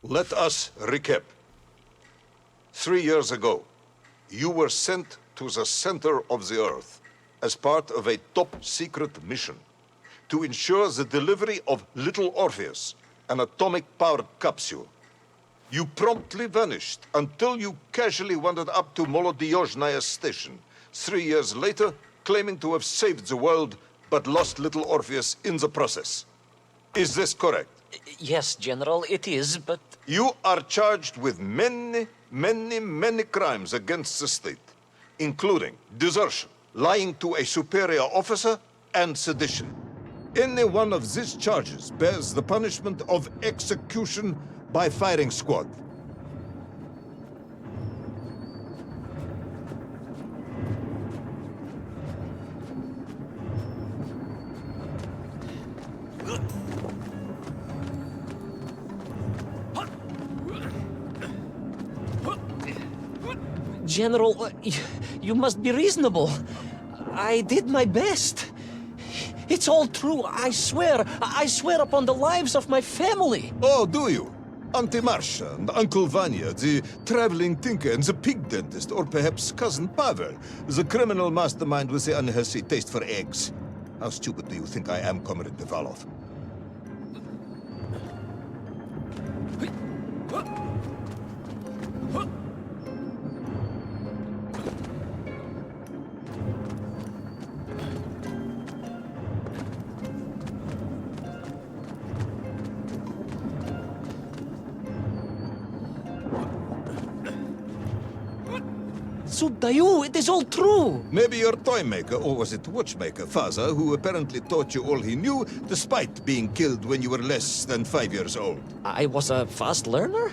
Let us recap. 3 years ago, you were sent to the center of the Earth as part of a top-secret mission to ensure the delivery of Little Orpheus, an atomic-powered capsule. You promptly vanished until you casually wandered up to Molodiyozhnaya station 3 years later, claiming to have saved the world, but lost Little Orpheus in the process. Is this correct? Yes, General, it is, but... You are charged with many crimes against the state, including desertion, lying to a superior officer, and sedition. Any one of these charges bears the punishment of execution by firing squad. General, you must be reasonable. I did my best. It's all true, I swear. I swear upon the lives of my family. Oh, do you? Auntie Marcia and Uncle Vanya, the traveling tinker and the pig dentist, or perhaps Cousin Pavel, the criminal mastermind with the unhealthy taste for eggs. How stupid do you think I am, Comrade Devalov? Subdayu, it is all true. Maybe your toy maker, or was it watchmaker, father, who apparently taught you all he knew, despite being killed when you were less than 5 years old. I was a fast learner?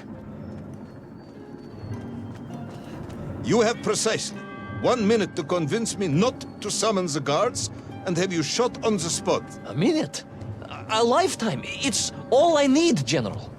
You have precisely 1 minute to convince me not to summon the guards and have you shot on the spot. A minute? A lifetime. It's all I need, General.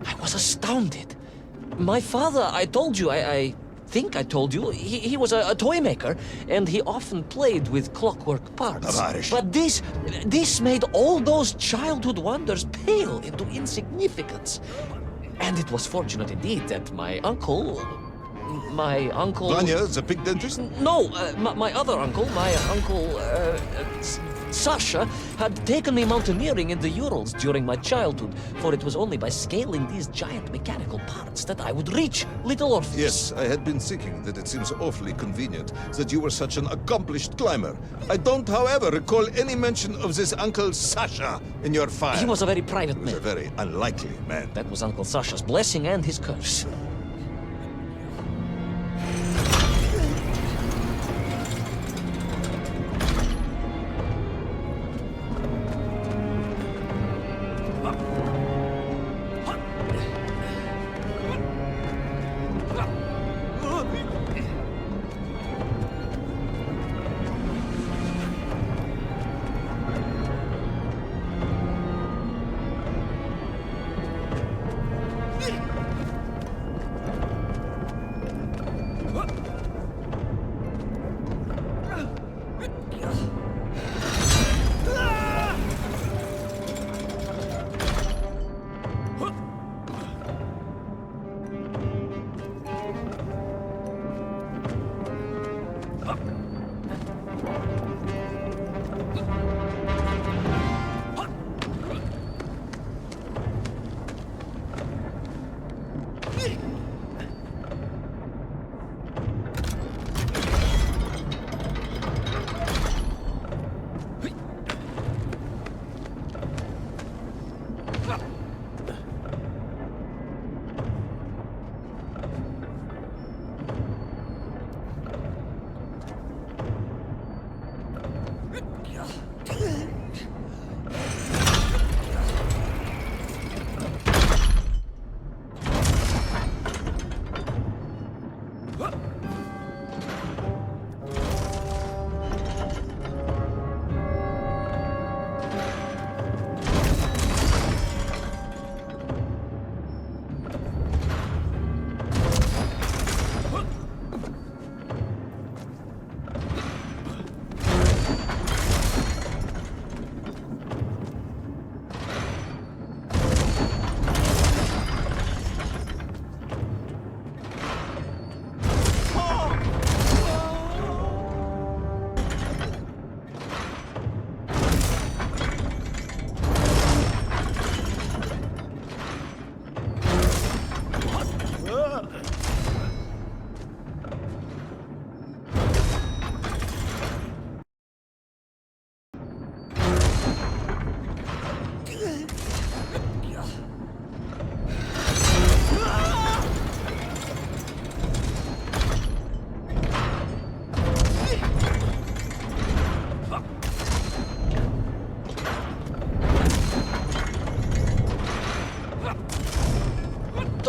I was astounded. My father, I told you, I think I told you, he was a toy maker, and he often played with clockwork parts. Tavarish. But this made all those childhood wonders pale into insignificance. And it was fortunate indeed that my uncle... Vanya, the pig dentist? No, my other uncle, Sasha, had taken me mountaineering in the Urals during my childhood, for it was only by scaling these giant mechanical parts that I would reach Little Orpheus. Yes, I had been thinking that it seems awfully convenient that you were such an accomplished climber. I don't, however, recall any mention of this Uncle Sasha in your file. He was a very private He was man. a very unlikely man. That was Uncle Sasha's blessing and his curse.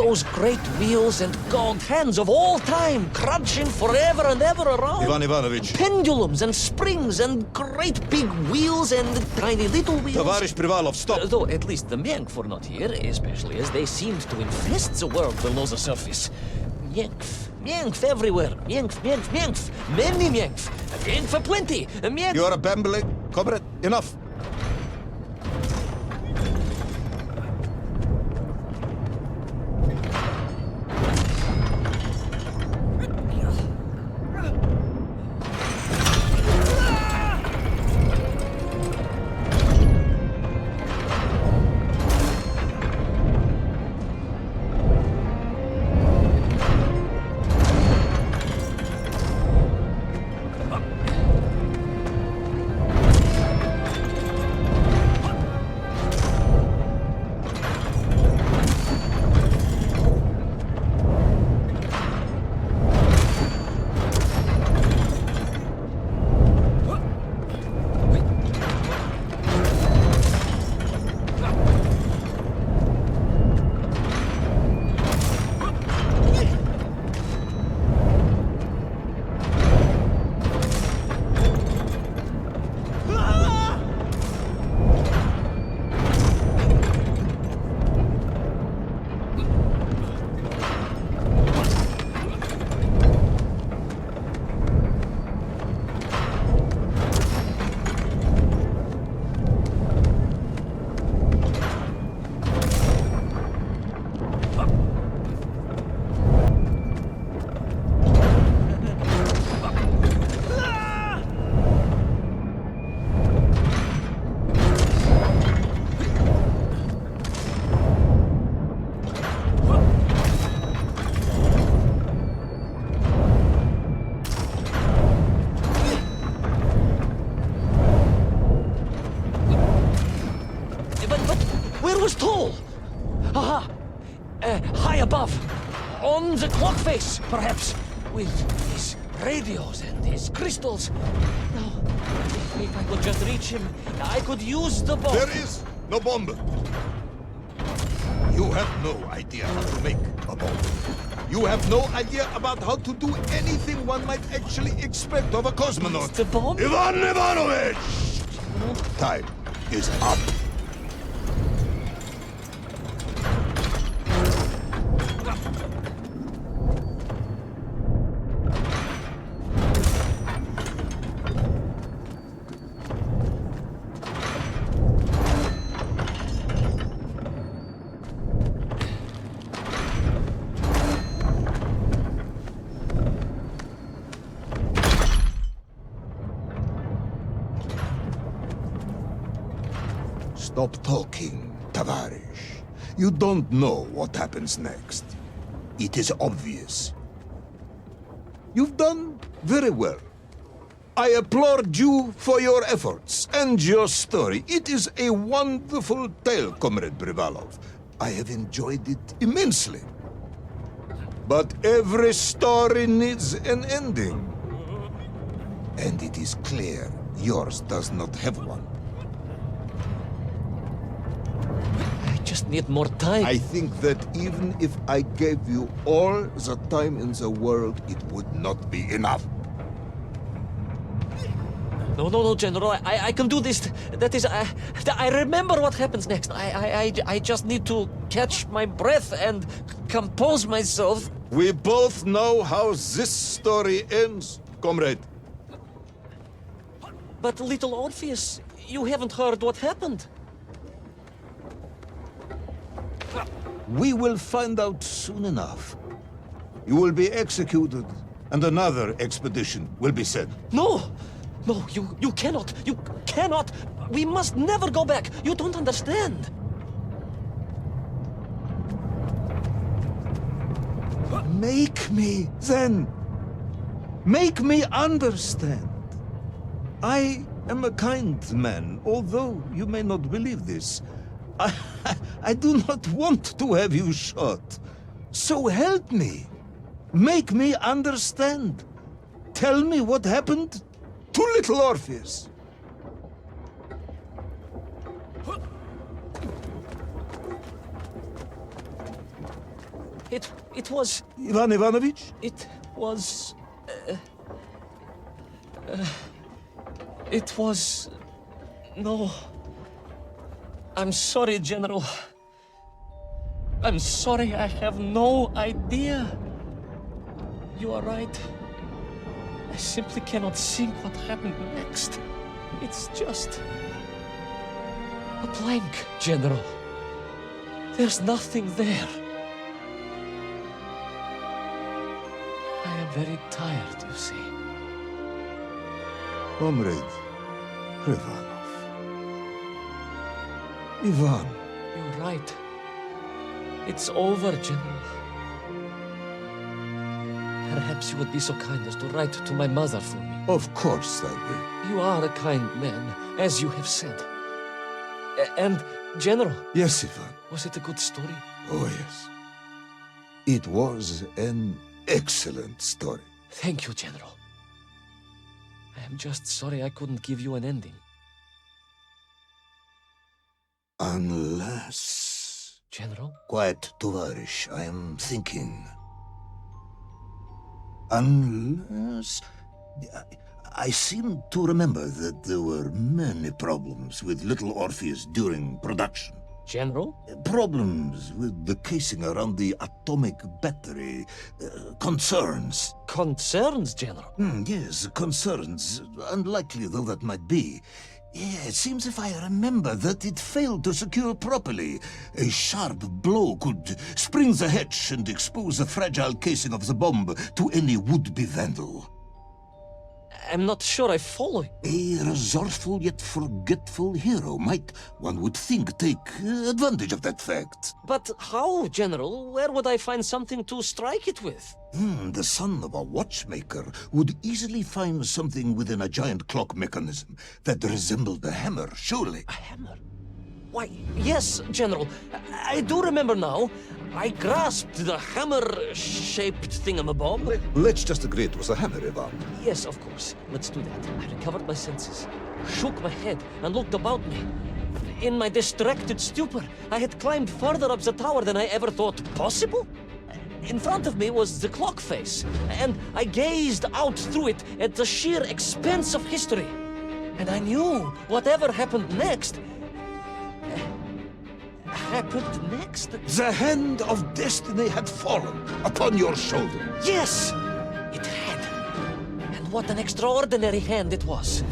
those great wheels and gaunt hands of all time, crunching forever and ever around. Ivan Ivanovich. Pendulums and springs and great big wheels and tiny little wheels. Товарищ Privalov, stop! Though at least the Myank were not here, especially as they seemed to infest the world below the surface. Myankf, Myankf everywhere. Myankf, Myankf, Myankf. Many Myankf. Myankf aplenty. Myankf. You are bambling. Comrade, enough. High above, on the clock face, perhaps, with his radios and his crystals. Now, if I could just reach him, I could use the bomb. There is no bomb. You have no idea how to make a bomb. You have no idea about how to do anything one might actually expect of a cosmonaut. The bomb? Ivan Ivanovich! Time is up. Stop talking, Tavarish. You don't know what happens next. It is obvious. You've done very well. I applaud you for your efforts and your story. It is a wonderful tale, Comrade Privalov. I have enjoyed it immensely. But every story needs an ending. And it is clear yours does not have one. I just need more time. I think that even if I gave you all the time in the world, it would not be enough. No, General. I can do this. That is, I remember what happens next. I just need to catch my breath and compose myself. We both know how this story ends, comrade. But Little Orpheus, you haven't heard what happened. We will find out soon enough. You will be executed, and another expedition will be sent. No, you cannot. You cannot. We must never go back. You don't understand. Make me, then. Make me understand. I am a kind man, although you may not believe this. I do not want to have you shot. So help me. Make me understand. Tell me what happened to Little Orpheus. It was... Ivan Ivanovich? It was... It was... No. I'm sorry, General. I'm sorry, I have no idea. You are right. I simply cannot think what happened next. It's just... a blank, General. There's nothing there. I am very tired, you see. Comrade Ivanov. Ivan. You're right. It's over, General. Perhaps you would be so kind as to write to my mother for me. Of course I will. You are a kind man, as you have said. And, General... Yes, Ivan. Was it a good story? Oh, yes. It was an excellent story. Thank you, General. I am just sorry I couldn't give you an ending. Unless... General? Quiet, Tovarish. I am thinking. Unless... I seem to remember that there were many problems with Little Orpheus during production. General? Problems with the casing around the atomic battery. Concerns. Concerns, General? Yes, concerns. Unlikely though that might be. Yeah, it seems if I remember that it failed to secure properly. A sharp blow could spring the hatch and expose the fragile casing of the bomb to any would-be vandal. I'm not sure I follow you. A resourceful yet forgetful hero might, one would think, take advantage of that fact. But how, General? Where would I find something to strike it with? The son of a watchmaker would easily find something within a giant clock mechanism that resembled a hammer, surely. A hammer? Why, yes, General. I do remember now. I grasped the hammer-shaped thingamabob. Let's just agree it was a hammer, Ivan. Yes, of course. Let's do that. I recovered my senses, shook my head, and looked about me. In my distracted stupor, I had climbed further up the tower than I ever thought possible. In front of me was the clock face, and I gazed out through it at the sheer expanse of history. And I knew whatever happened next... happened next? The hand of destiny had fallen upon your shoulder. Yes! It had. And what an extraordinary hand it was.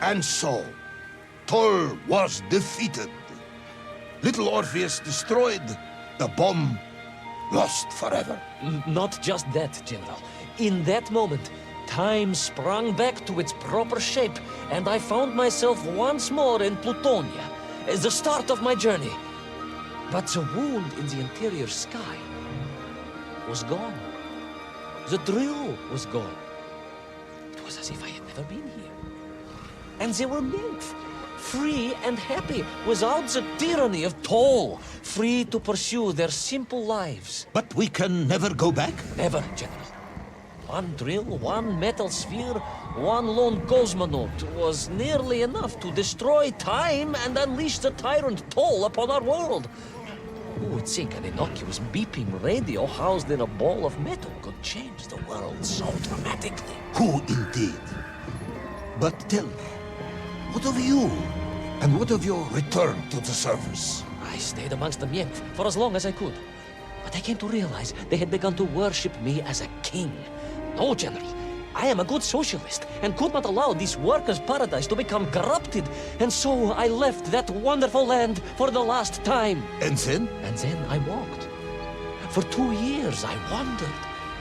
And so, Toll was defeated. Little Orpheus destroyed, the bomb lost forever. Not just that, General. In that moment, time sprung back to its proper shape, and I found myself once more in Plutonia, the start of my journey. But the wound in the interior sky was gone. The drill was gone. It was as if I had never been here. And they were nymph, free and happy, without the tyranny of toll, free to pursue their simple lives. But we can never go back? Never, General. One drill, one metal sphere, one lone cosmonaut was nearly enough to destroy time and unleash the tyrant toll upon our world. Who would think an innocuous beeping radio housed in a ball of metal could change the world so dramatically? Who indeed? But tell me, what of you? And what of your return to the surface? I stayed amongst the Mienk for as long as I could. But I came to realize they had begun to worship me as a king. No, General. I am a good socialist and could not allow this workers' paradise to become corrupted. And so I left that wonderful land for the last time. And then? And then I walked. For 2 years I wandered,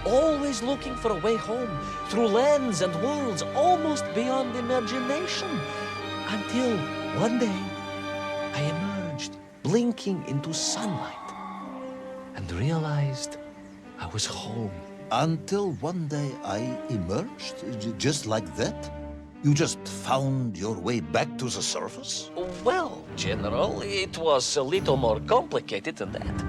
always looking for a way home, through lands and worlds almost beyond imagination. Until one day I emerged, blinking into sunlight, and realized I was home. Until one day I emerged, just like that? You just found your way back to the surface? Well, General, it was a little more complicated than that.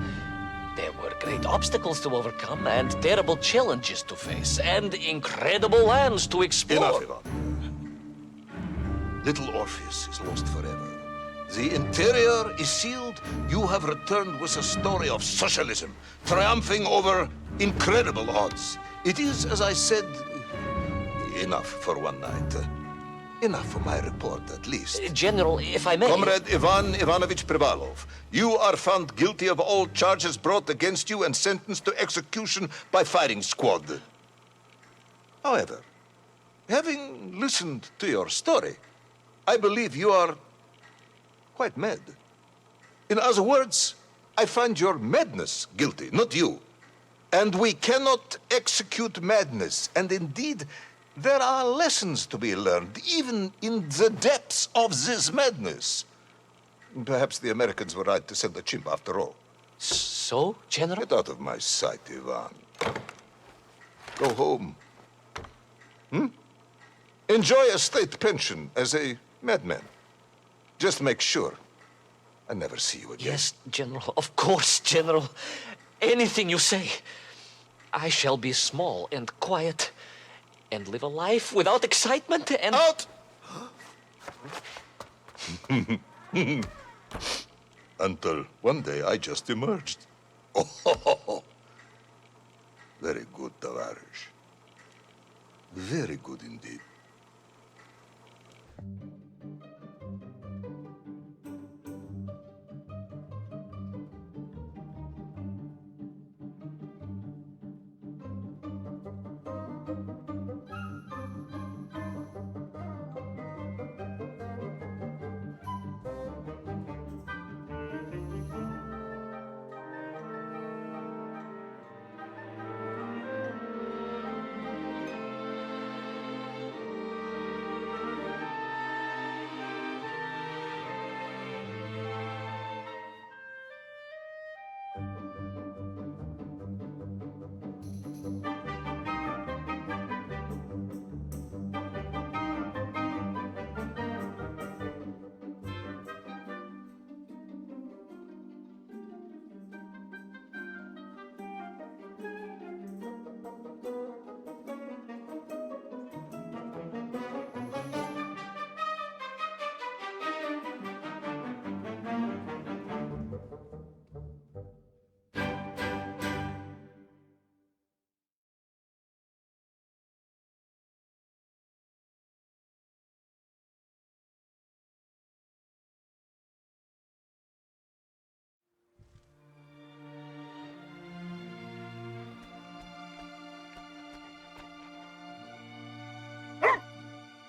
There were great obstacles to overcome and terrible challenges to face and incredible lands to explore. Enough, Ivan. Little Orpheus is lost forever. The interior is sealed. You have returned with a story of socialism, triumphing over incredible odds. It is, as I said, enough for one night. Enough for my report, at least. General, if I may... Comrade Ivan Ivanovich Privalov, you are found guilty of all charges brought against you and sentenced to execution by firing squad. However, having listened to your story, I believe you are quite mad. In other words, I find your madness guilty, not you. And we cannot execute madness. And indeed, there are lessons to be learned, even in the depths of this madness. Perhaps the Americans were right to send a chimp after all. So, General? Get out of my sight, Ivan. Go home. Enjoy a state pension as a madman. Just make sure I never see you again. Yes, General. Of course, General. Anything you say. I shall be small and quiet and live a life without excitement and... Out! Until one day I just emerged. Oh, very good, Tavarish. Very good indeed.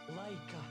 Laika,